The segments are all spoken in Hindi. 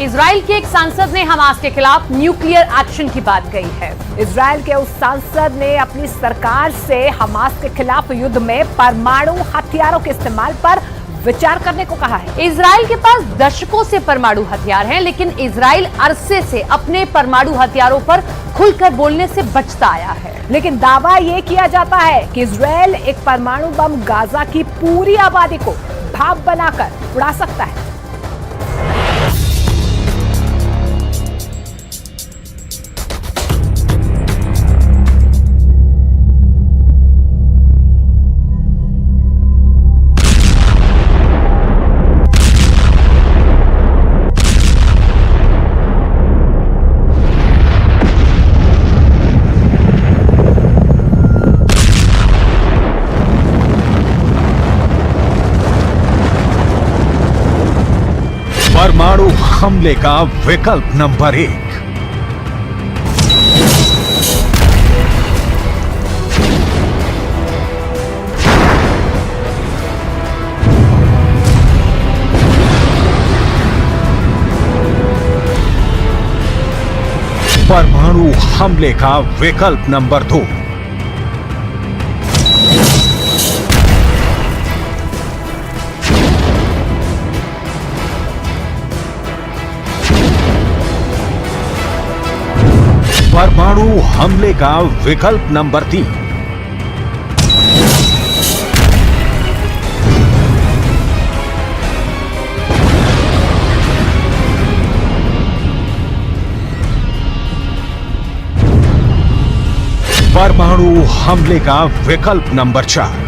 इजराइल के एक सांसद ने हमास के खिलाफ न्यूक्लियर एक्शन की बात कही है। इजराइल के उस सांसद ने अपनी सरकार से हमास के खिलाफ युद्ध में परमाणु हथियारों के इस्तेमाल पर विचार करने को कहा है। इजराइल के पास दशकों से परमाणु हथियार हैं, लेकिन इजराइल अरसे से अपने परमाणु हथियारों पर खुलकर बोलने से बचता आया है। लेकिन दावा यह किया जाता है कि इजराइल एक परमाणु बम गाजा की पूरी आबादी को भाप बनाकर उड़ा सकता है। परमाणु हमले का विकल्प नंबर 1। परमाणु हमले का विकल्प नंबर 2। परमाणु हमले का विकल्प नंबर 3। परमाणु हमले का विकल्प नंबर 4।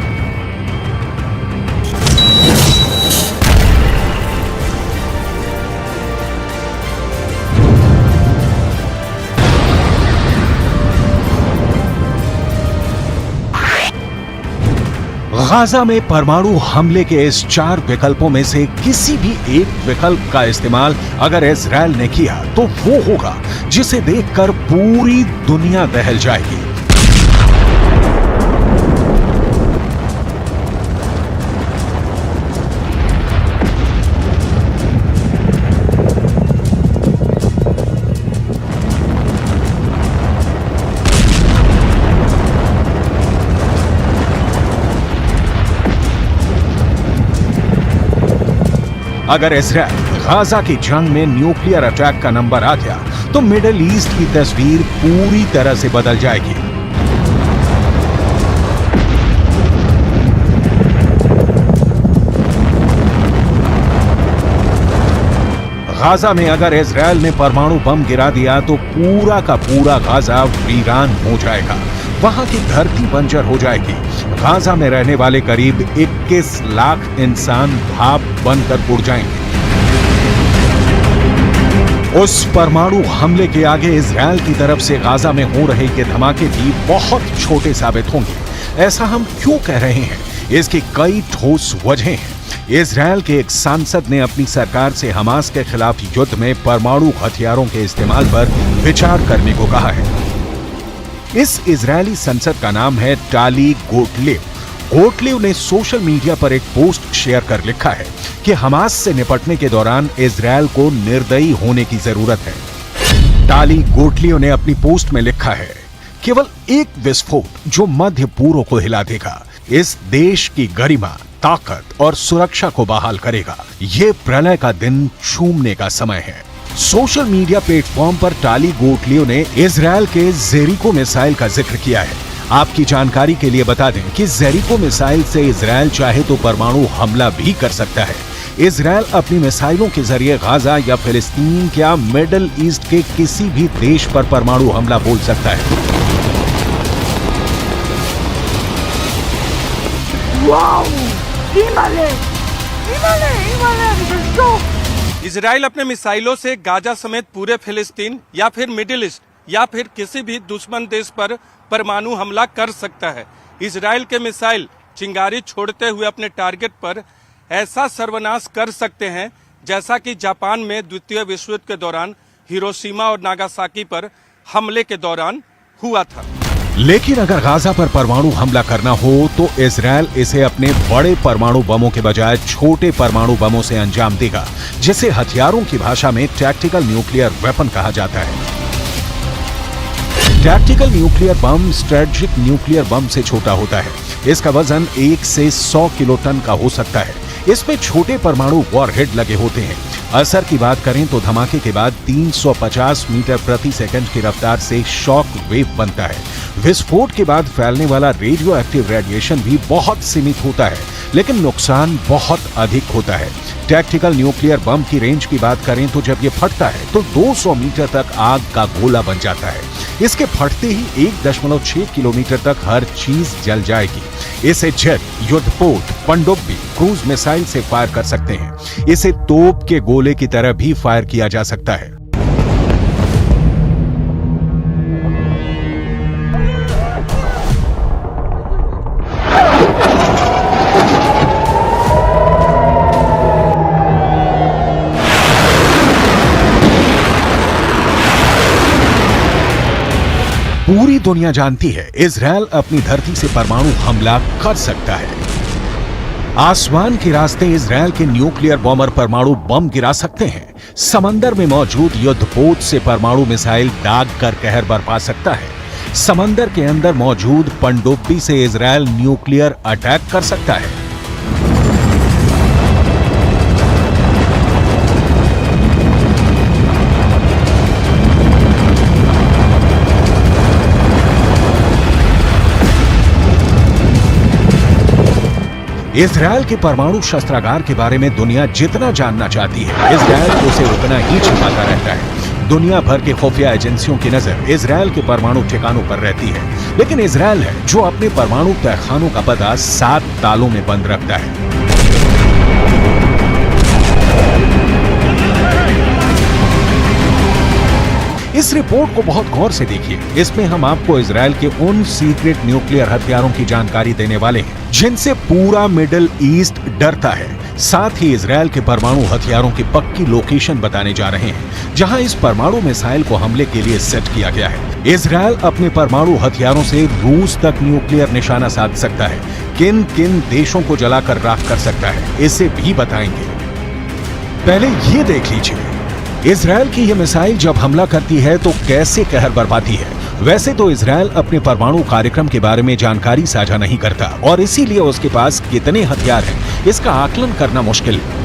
गाजा में परमाणु हमले के इस 4 विकल्पों में से किसी भी एक विकल्प का इस्तेमाल अगर इजराइल ने किया तो वो होगा जिसे देखकर पूरी दुनिया दहल जाएगी। अगर इजराइल गाजा की जंग में न्यूक्लियर अटैक का नंबर आ गया तो मिडिल ईस्ट की तस्वीर पूरी तरह से बदल जाएगी। गाजा में अगर इजराइल ने परमाणु बम गिरा दिया तो पूरा का पूरा गाजा वीरान हो जाएगा। वहां की धरती बंजर हो जाएगी। गाजा में रहने वाले करीब 21 लाख इंसान भाप बनकर उड़ जाएंगे। उस परमाणु हमले के आगे इजराइल की तरफ से गाजा में हो रहे ये धमाके भी बहुत छोटे साबित होंगे। ऐसा हम क्यों कह रहे हैं? इसकी कई ठोस वजहें हैं। इजराइल के एक सांसद ने अपनी सरकार से हमास के खिलाफ युद्ध में परमाणु हथियारों के इस्तेमाल पर विचार करने को कहा है। इस इजरायली संसद का नाम है टाली गोटलेव। गोटलेव ने सोशल मीडिया पर एक पोस्ट शेयर कर लिखा है कि हमास से निपटने के दौरान इजराइल को निर्दयी होने की जरूरत है। टाली गोटलेव ने अपनी पोस्ट में लिखा है, केवल एक विस्फोट जो मध्य पूर्व को हिला देगा, इस देश की गरिमा, ताकत और सुरक्षा को बहाल करेगा। ये प्रलय का दिन छूमने का समय है। सोशल मीडिया प्लेटफॉर्म पर टाली गोटलेव ने इजराइल के जेरिको मिसाइल का जिक्र किया है। आपकी जानकारी के लिए बता दें कि जेरिको मिसाइल से इजराइल चाहे तो परमाणु हमला भी कर सकता है। इजराइल अपनी मिसाइलों के जरिए गाजा या फिलिस्तीन या मिडिल ईस्ट के किसी भी देश पर परमाणु हमला बोल सकता है। इजराइल अपने मिसाइलों से गाजा समेत पूरे फिलिस्तीन या फिर मिडिल ईस्ट या फिर किसी भी दुश्मन देश पर परमाणु हमला कर सकता है। इजराइल के मिसाइल चिंगारी छोड़ते हुए अपने टारगेट पर ऐसा सर्वनाश कर सकते हैं जैसा कि जापान में द्वितीय विश्व युद्ध के दौरान हिरोशिमा और नागासाकी पर हमले के दौरान हुआ था। लेकिन अगर गाजा पर परमाणु हमला करना हो तो इजरायल इसे अपने बड़े परमाणु बमों के बजाय छोटे परमाणु बमों से अंजाम देगा, जिसे हथियारों की भाषा में टैक्टिकल न्यूक्लियर वेपन कहा जाता है। Tactical nuclear bomb strategic nuclear bomb से छोटा होता है। इसका वजन 1 से 100 किलो टन का हो सकता है। इसमें छोटे परमाणु वॉरहेड लगे होते हैं। असर की बात करें तो धमाके के बाद 350 मीटर प्रति सेकंड की रफ्तार से शॉक वेव बनता है। विस्फोट के बाद फैलने वाला रेडियो एक्टिव रेडिएशन भी बहुत सीमित होता है, लेकिन नुकसान बहुत अधिक होता है। टैक्टिकल न्यूक्लियर बम की रेंज की बात करें तो जब ये फटता है तो 200 मीटर तक आग का गोला बन जाता है। इसके फटते ही 1.6 किलोमीटर तक हर चीज जल जाएगी। इसे जेट, युद्धपोत, पनडुब्बी, क्रूज मिसाइल से फायर कर सकते हैं। इसे तोप के गोले की तरह भी फायर किया जा सकता है। पूरी दुनिया जानती है इजरायल अपनी धरती से परमाणु हमला कर सकता है। आसमान के रास्ते इजरायल के न्यूक्लियर बॉम्बर परमाणु बम गिरा सकते हैं। समंदर में मौजूद युद्धपोत से परमाणु मिसाइल दाग कर कहर बरपा सकता है। समंदर के अंदर मौजूद पनडुब्बी से इजरायल न्यूक्लियर अटैक कर सकता है। इजरायल के परमाणु शस्त्रागार के बारे में दुनिया जितना जानना चाहती है, इजरायल उसे उतना ही छिपाता रहता है। दुनिया भर के खुफिया एजेंसियों की नजर इजरायल के परमाणु ठिकानों पर रहती है, लेकिन इजरायल है जो अपने परमाणु तहखानों का पता 7 तालों में बंद रखता है। इस रिपोर्ट को बहुत गौर से देखिए। इसमें हम आपको इजरायल के उन सीक्रेट न्यूक्लियर हथियारों की जानकारी देने वाले हैं जिनसे पूरा मिडिल ईस्ट डरता है। साथ ही इजरायल के परमाणु हथियारों की पक्की लोकेशन बताने जा रहे हैं जहां इस परमाणु मिसाइल को हमले के लिए सेट किया गया है। इजरायल अपने परमाणु हथियारों से रूस तक न्यूक्लियर निशाना साध सकता है। किन किन देशों को जलाकर राख कर सकता है, इसे भी बताएंगे। पहले ये देख लीजिए, इजरायल की यह मिसाइल जब हमला करती है तो कैसे कहर बरपाती है। वैसे तो इजरायल अपने परमाणु कार्यक्रम के बारे में जानकारी साझा नहीं करता और इसीलिए उसके पास कितने हथियार हैं इसका आकलन करना मुश्किल है।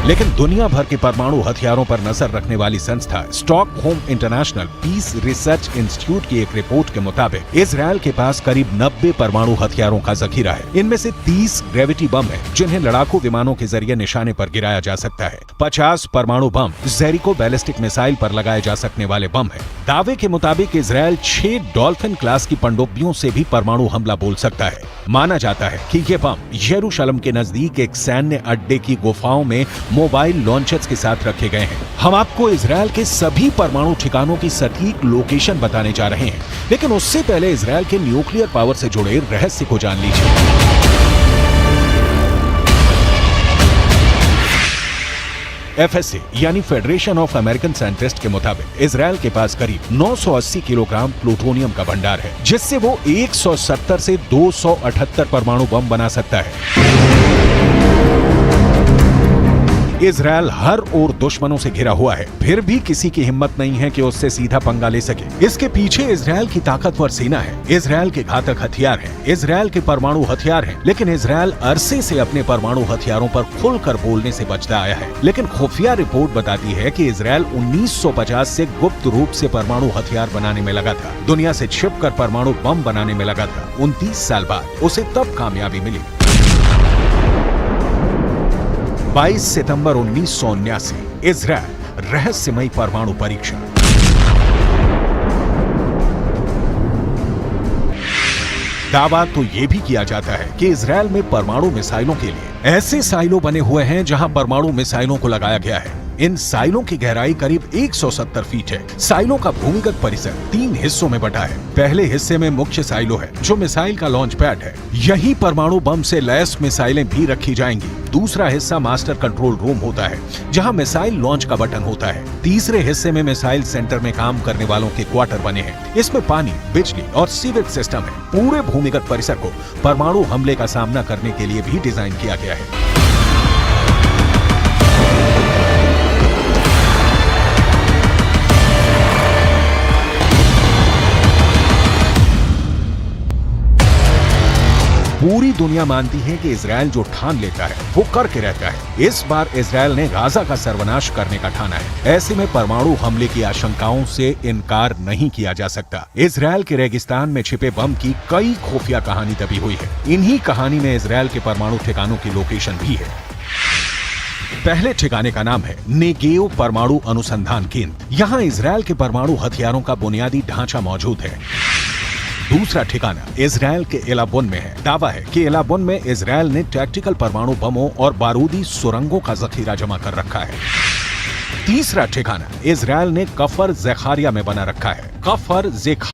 लेकिन दुनिया भर के परमाणु हथियारों पर नजर रखने वाली संस्था Stockholm international peace research institute की एक रिपोर्ट के मुताबिक इजरायल के पास करीब 90 परमाणु हथियारों का जखीरा है। इनमें से 30 ग्रेविटी बम है जिन्हें लड़ाकू विमानों के जरिए निशाने पर गिराया जा सकता है। 50 परमाणु बम जेरिको बैलिस्टिक मिसाइल पर लगाए जा सकने वाले बम है। दावे के मुताबिक इजरायल 6 डॉल्फिन क्लास की पनडुब्बियों से भी परमाणु हमला बोल सकता है। माना जाता है कि ये बम यरूशलेम के नजदीक एक सैन्य अड्डे की गुफाओं में मोबाइल लॉन्चर्स के साथ रखे गए हैं। हम आपको इजरायल के सभी परमाणु ठिकानों की सटीक लोकेशन बताने जा रहे हैं, लेकिन उससे पहले इजरायल के न्यूक्लियर पावर से जुड़े रहस्य को जान लीजिए। FSA यानी फेडरेशन ऑफ अमेरिकन साइंटिस्ट के मुताबिक इजरायल के पास करीब 980 किलोग्राम प्लूटोनियम का भंडार है, जिससे वो 170 से 278 परमाणु बम बना सकता है। इजरायल हर ओर दुश्मनों से घिरा हुआ है, फिर भी किसी की हिम्मत नहीं है कि उससे सीधा पंगा ले सके। इसके पीछे इजरायल की ताकतवर सेना है, इजरायल के घातक हथियार हैं, इजरायल के परमाणु हथियार हैं, लेकिन इजरायल अरसे से अपने परमाणु हथियारों पर खुलकर बोलने से बचता आया है। लेकिन खुफिया रिपोर्ट बताती है कि इजरायल 1950 से गुप्त रूप से परमाणु हथियार बनाने में लगा था, दुनिया से छिपकर परमाणु बम बनाने में लगा था। 29 साल बाद उसे तब कामयाबी मिली। 22 सितंबर 1979 इजरायल रहस्यमयी परमाणु परीक्षण। दावा तो यह भी किया जाता है कि इजरायल में परमाणु मिसाइलों के लिए ऐसे साइलो बने हुए हैं जहां परमाणु मिसाइलों को लगाया गया है। इन साइलों की गहराई करीब 170 फीट है। साइलों का भूमिगत परिसर 3 हिस्सों में बटा है। पहले हिस्से में मुख्य साइलो है, जो मिसाइल का लॉन्च पैड है। यही परमाणु बम से लैस मिसाइलें भी रखी जाएंगी। दूसरा हिस्सा मास्टर कंट्रोल रूम होता है, जहां मिसाइल लॉन्च का बटन होता है। तीसरे हिस्से में मिसाइल सेंटर में काम करने वालों के क्वार्टर बने हैं। इसमें पानी, बिजली और सीवेज सिस्टम है। पूरे भूमिगत परिसर को परमाणु हमले का सामना करने के लिए भी डिजाइन किया गया है। पूरी दुनिया मानती है कि इजराइल जो ठान लेता है वो करके रहता है। इस बार इजराइल ने गाजा का सर्वनाश करने का ठाना है। ऐसे में परमाणु हमले की आशंकाओं से इनकार नहीं किया जा सकता। इजराइल के रेगिस्तान में छिपे बम की कई खुफिया कहानी दबी हुई है। इन्हीं कहानी में इजराइल के परमाणु ठिकानों की लोकेशन भी है। पहले ठिकाने का नाम है नेगेव परमाणु अनुसंधान केंद्र। यहाँ इजराइल के परमाणु हथियारों का बुनियादी ढांचा मौजूद है। दूसरा ठिकाना इजराइल के एलाबोन में है। दावा है कि एलाबोन में इजराइल ने टैक्टिकल परमाणु बमों और बारूदी सुरंगों का जखीरा जमा कर रखा है। तीसरा ठिकाना इजराइल ने कफर ज़ेखारिया में बना रखा है। कफर ज़ेखारिया